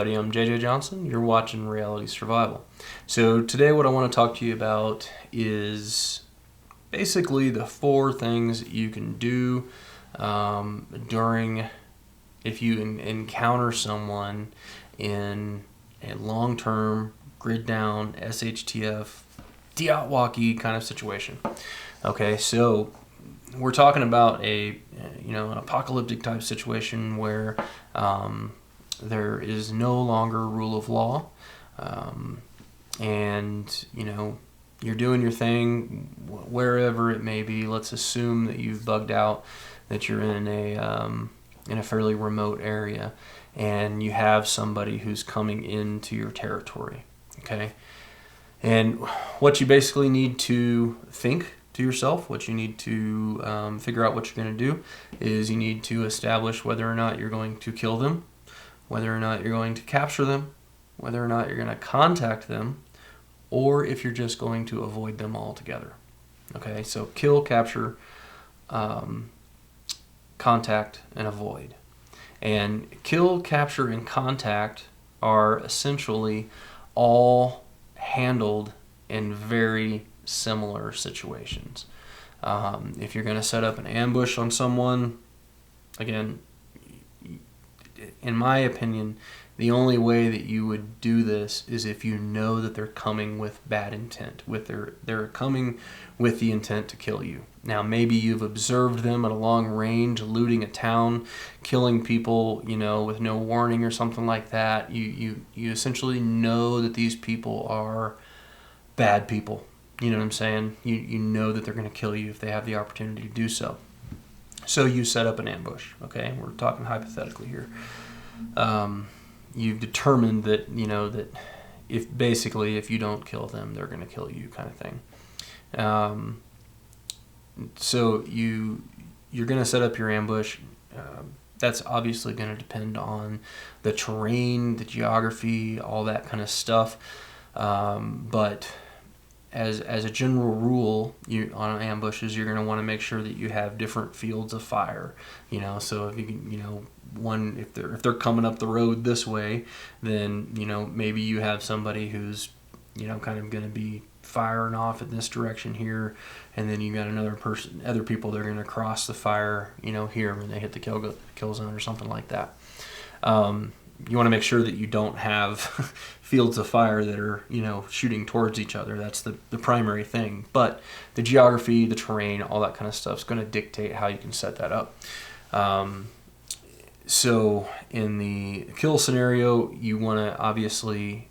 everybody, I'm JJ Johnson. You're watching Reality Survival. So today what I want to talk to you about is basically the 4 things that you can do during if you encounter someone in a long-term grid down SHTF Diatwalkie kind of situation. Okay, so we're talking about an apocalyptic type situation where there is no longer rule of law, and you're doing your thing wherever it may be. Let's assume that you've bugged out, that you're in a fairly remote area, and you have somebody who's coming into your territory. Okay, and what you basically need to think to yourself, what you need to figure out what you're going to do, is you need to establish whether or not you're going to kill them, whether or not you're going to capture them, whether or not you're going to contact them, or if you're just going to avoid them altogether. Okay, so kill, capture, contact, and avoid. And kill, capture, and contact are essentially all handled in very similar situations. If you're going to set up an ambush on someone, again, in my opinion, the only way that you would do this is if you know that they're coming with bad intent, they're coming with the intent to kill you. Now, maybe you've observed them at a long range, looting a town, killing people, with no warning or something like that. You essentially know that these people are bad people. You know what I'm saying? You know that they're going to kill you if they have the opportunity to do so. So you set up an ambush. Okay, we're talking hypothetically here. You've determined that that if you don't kill them, they're going to kill you, kind of thing. So you're going to set up your ambush. That's obviously going to depend on the terrain, the geography, all that kind of stuff. But as a general rule, on ambushes, you're going to want to make sure that you have different fields of fire. So if you if they're coming up the road this way, then maybe you have somebody who's kind of going to be firing off in this direction here, and then you got other people that are going to cross the fire here when they hit the kill zone or something like that. You want to make sure that you don't have fields of fire that are shooting towards each other. That's the primary thing. But the geography, the terrain, all that kind of stuff is going to dictate how you can set that up. So in the kill scenario, you want to obviously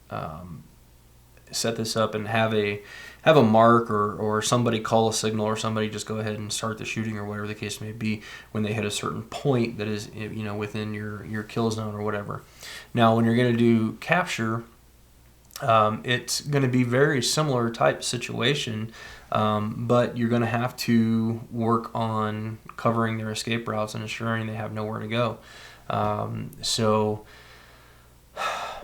set this up and have a mark or somebody call a signal, or somebody just go ahead and start the shooting, or whatever the case may be, when they hit a certain point that is within your kill zone or whatever. Now when you're going to do capture, it's going to be very similar type situation, but you're going to have to work on covering their escape routes and ensuring they have nowhere to go.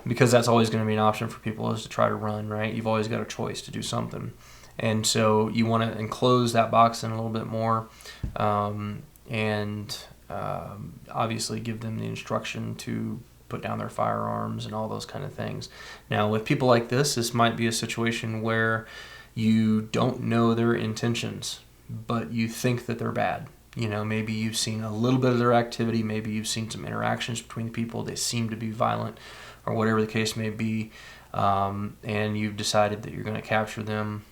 Because that's always going to be an option for people, is to try to run, right? You've always got a choice to do something. And so you want to enclose that box in a little bit more, and obviously give them the instruction to put down their firearms and all those kind of things. Now, with people like this might be a situation where you don't know their intentions, but you think that they're bad. Maybe you've seen a little bit of their activity, maybe you've seen some interactions between people, they seem to be violent, or whatever the case may be, and you've decided that you're going to capture them,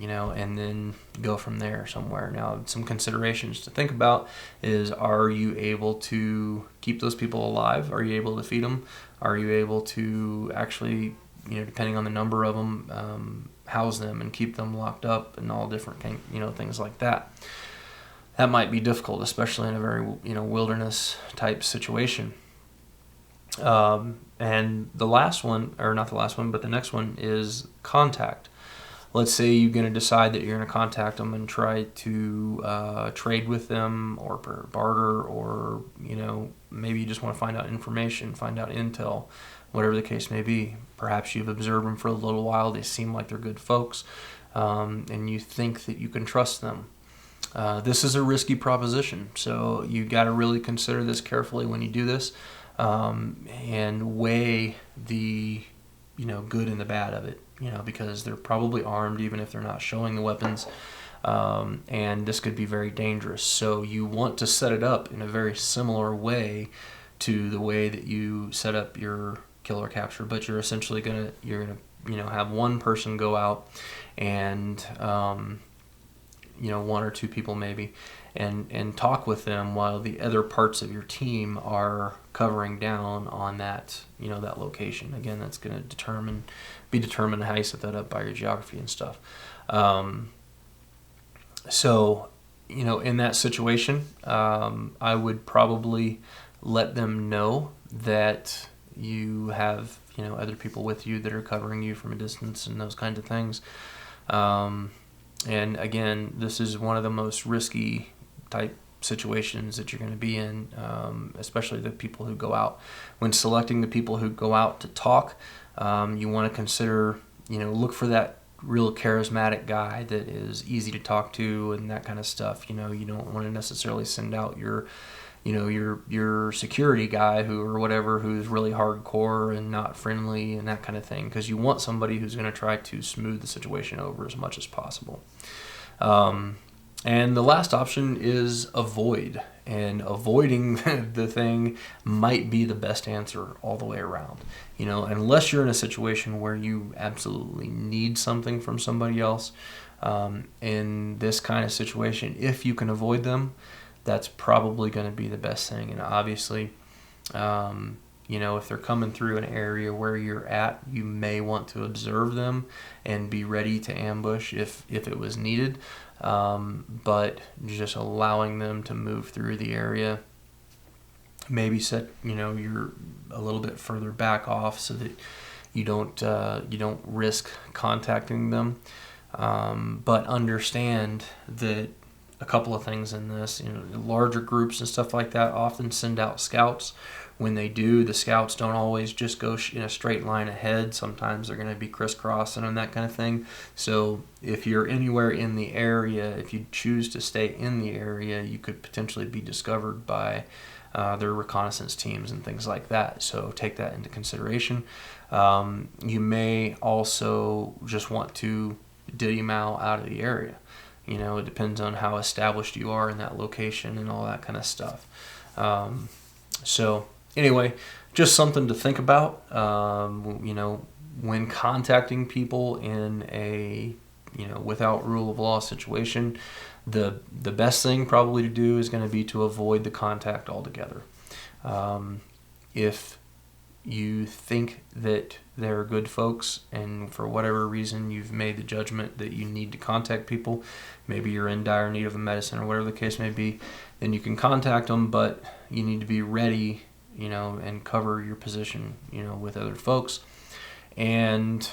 and then go from there somewhere. Now, some considerations to think about is, are you able to keep those people alive? Are you able to feed them? Are you able to actually, depending on the number of them, house them and keep them locked up and all different things like that? That might be difficult, especially in a very wilderness type situation. And the last one, or not the last one, but the next one is contact. Let's say you're going to decide that you're going to contact them and try to trade with them, or barter, or maybe you just want to find out information, find out intel, whatever the case may be. Perhaps you've observed them for a little while, they seem like they're good folks, and you think that you can trust them. This is a risky proposition, so you got to really consider this carefully when you do this. and weigh the, good and the bad of it, because they're probably armed even if they're not showing the weapons. And this could be very dangerous. So you want to set it up in a very similar way to the way that you set up your kill or capture, but you're essentially gonna have one person go out and one or two people maybe, and talk with them while the other parts of your team are covering down on that that location. Again, that's going to be determined how you set that up by your geography and stuff. So in that situation, I would probably let them know that you have other people with you that are covering you from a distance and those kinds of things. And again, this is one of the most risky type situations that you're going to be in, especially the people who go out. When selecting the people who go out to talk, you want to consider, look for that real charismatic guy that is easy to talk to and that kind of stuff. You don't want to necessarily send out your security guy or whatever who's really hardcore and not friendly and that kind of thing, because you want somebody who's going to try to smooth the situation over as much as possible. And the last option is avoid, and avoiding the thing might be the best answer all the way around. Unless you're in a situation where you absolutely need something from somebody else, in this kind of situation, if you can avoid them, that's probably going to be the best thing. And obviously, if they're coming through an area where you're at, you may want to observe them and be ready to ambush if it was needed. But just allowing them to move through the area, maybe set, you're a little bit further back off so that you don't risk contacting them. But understand that a couple of things in this, larger groups and stuff like that often send out scouts. When they do, the scouts don't always just go in a straight line ahead. Sometimes they're going to be crisscrossing and that kind of thing. So if you're anywhere in the area, if you choose to stay in the area, you could potentially be discovered by their reconnaissance teams and things like that. So take that into consideration. You may also just want to demow out of the area. It depends on how established you are in that location and all that kind of stuff. So anyway, just something to think about, when contacting people in a, without rule of law situation. The best thing probably to do is going to be to avoid the contact altogether. If you think that they're good folks and for whatever reason you've made the judgment that you need to contact people, maybe you're in dire need of a medicine or whatever the case may be, then you can contact them, but you need to be ready, and cover your position, with other folks. And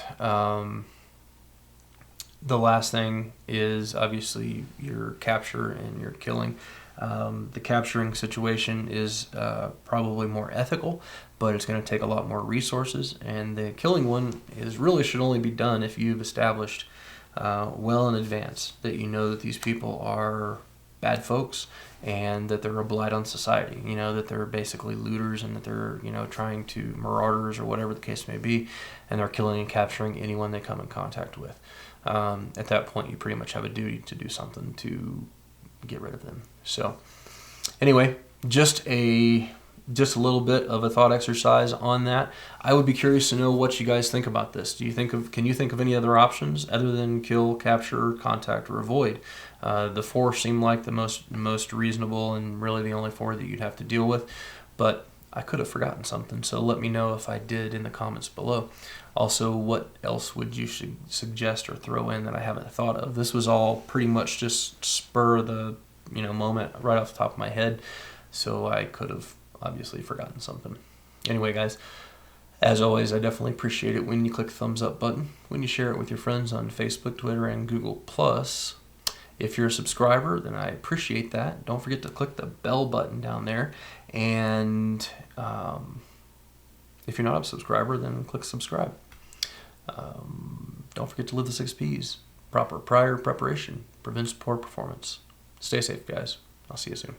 the last thing is obviously your capture and your killing. The capturing situation is probably more ethical, but it's going to take a lot more resources. And the killing one should only be done if you've established well in advance that that these people are bad folks and that they're a blight on society. That they're basically looters and that they're trying to marauders or whatever the case may be, and they're killing and capturing anyone they come in contact with. At that point, you pretty much have a duty to do something to get rid of them. So anyway, just a little bit of a thought exercise on that. I would be curious to know what you guys think about this. Can you think of any other options other than kill, capture, contact, or avoid? The four seem like the most reasonable and really the only four that you'd have to deal with, but I could have forgotten something, so let me know if I did in the comments below. Also, what else would you suggest or throw in that I haven't thought of? This was all pretty much just spur of the moment right off the top of my head, so I could have obviously forgotten something. Anyway, guys, as always, I definitely appreciate it when you click the thumbs up button, when you share it with your friends on Facebook, Twitter, and Google+. If you're a subscriber, then I appreciate that. Don't forget to click the bell button down there. And if you're not a subscriber, then click subscribe. Don't forget to live the 6 Ps. Prior preparation prevents poor performance. Stay safe, guys. I'll see you soon.